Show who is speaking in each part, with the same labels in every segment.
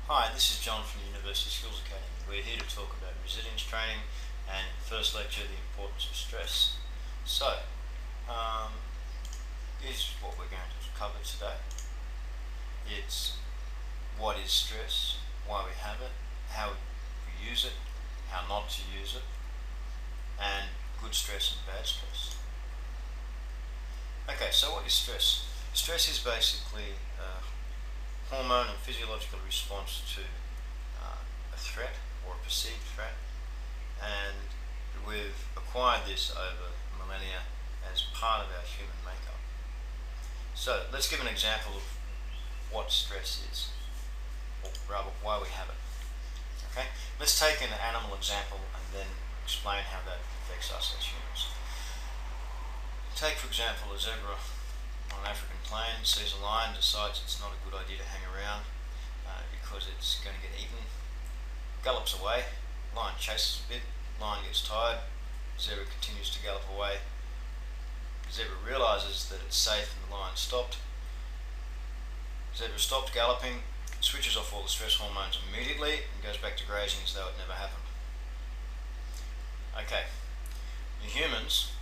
Speaker 1: Hi, this is John from the University Skills Academy. We're here to talk about resilience training and first lecture, the importance of stress. So, here's what we're going to cover today. It's what is stress, why we have it, how we use it, how not to use it, and good stress and bad stress. Okay, so what is stress? Stress is basically hormone and physiological response to a threat or a perceived threat, and we've acquired this over millennia as part of our human makeup. So let's give an example of what stress is, or rather why we have it. Okay, let's take an animal example and then explain how that affects us as humans. Take for example a zebra on an African plain, sees a lion, decides it's not a good idea to hang around because it's going to get eaten, gallops away, lion chases a bit, lion gets tired, zebra continues to gallop away, zebra realises that it's safe and the lion stopped, zebra stopped galloping, switches off all the stress hormones immediately and goes back to grazing as though it never happened. Okay, you humans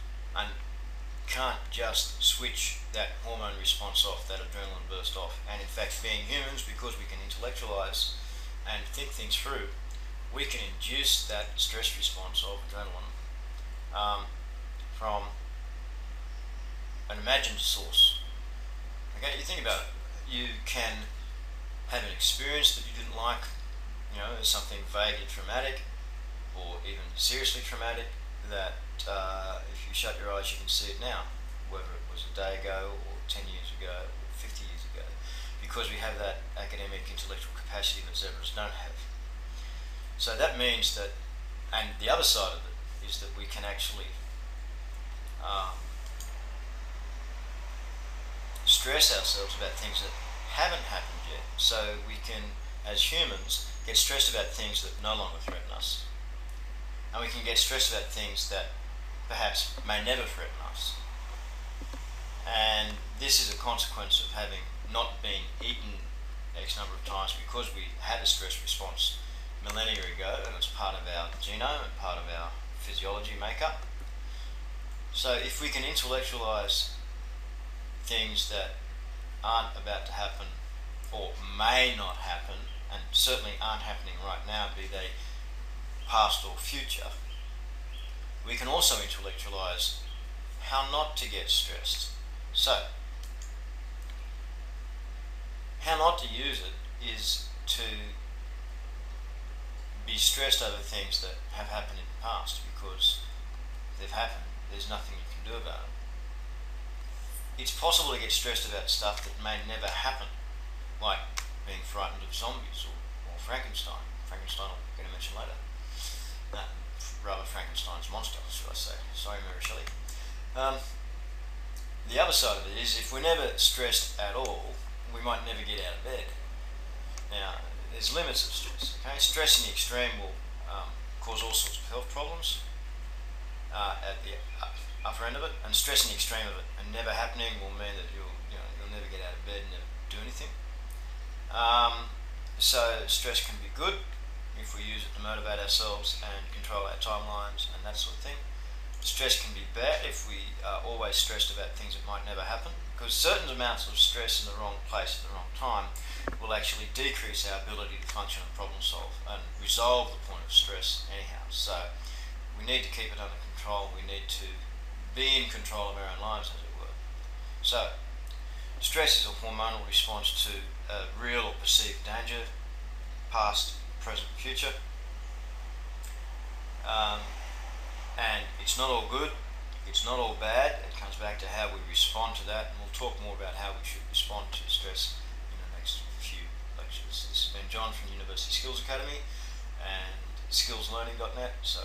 Speaker 1: can't just switch that hormone response off, that adrenaline burst off. And in fact, being humans, because we can intellectualize and think things through, we can induce that stress response of adrenaline from an imagined source. Okay, you think about it. You can have an experience that you didn't like, something vaguely traumatic or even seriously traumatic that if you shut your eyes you can see it now, whether it was a day ago or 10 years ago or 50 years ago, because we have that academic intellectual capacity that zebras don't have. So that means that, and the other side of it is that we can actually stress ourselves about things that haven't happened yet. So we can, as humans, get stressed about things that no longer threaten us. And we can get stressed about things that perhaps may never threaten us. And this is a consequence of having not been eaten X number of times because we had a stress response millennia ago, and it's part of our genome and part of our physiology makeup. So if we can intellectualize things that aren't about to happen or may not happen, and certainly aren't happening right now, be they past or future, we can also intellectualize how not to get stressed. So, how not to use it is to be stressed over things that have happened in the past, because they've happened, there's nothing you can do about it. It's possible to get stressed about stuff that may never happen, like being frightened of zombies or Frankenstein. Frankenstein I'm going to mention later. Rather Frankenstein's monster, should I say. Sorry, Mary Shelley. The other side of it is, if we're never stressed at all, we might never get out of bed. Now, there's limits of stress. Okay, stress in the extreme will cause all sorts of health problems at the upper end of it, and stress in the extreme of it and never happening will mean that you'll never get out of bed and never do anything. So stress can be good if we use it to motivate ourselves and control our timelines and that sort of thing. Stress can be bad if we are always stressed about things that might never happen, because certain amounts of stress in the wrong place at the wrong time will actually decrease our ability to function and problem solve and resolve the point of stress anyhow. So we need to keep it under control. We need to be in control of our own lives, as it were. So stress is a hormonal response to a real or perceived danger, past, present, future, and it's not all good, it's not all bad. It comes back to how we respond to that, and we'll talk more about how we should respond to stress in the next few lectures. This has been John from University Skills Academy and skillslearning.net, so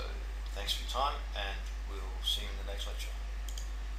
Speaker 1: thanks for your time, and we'll see you in the next lecture.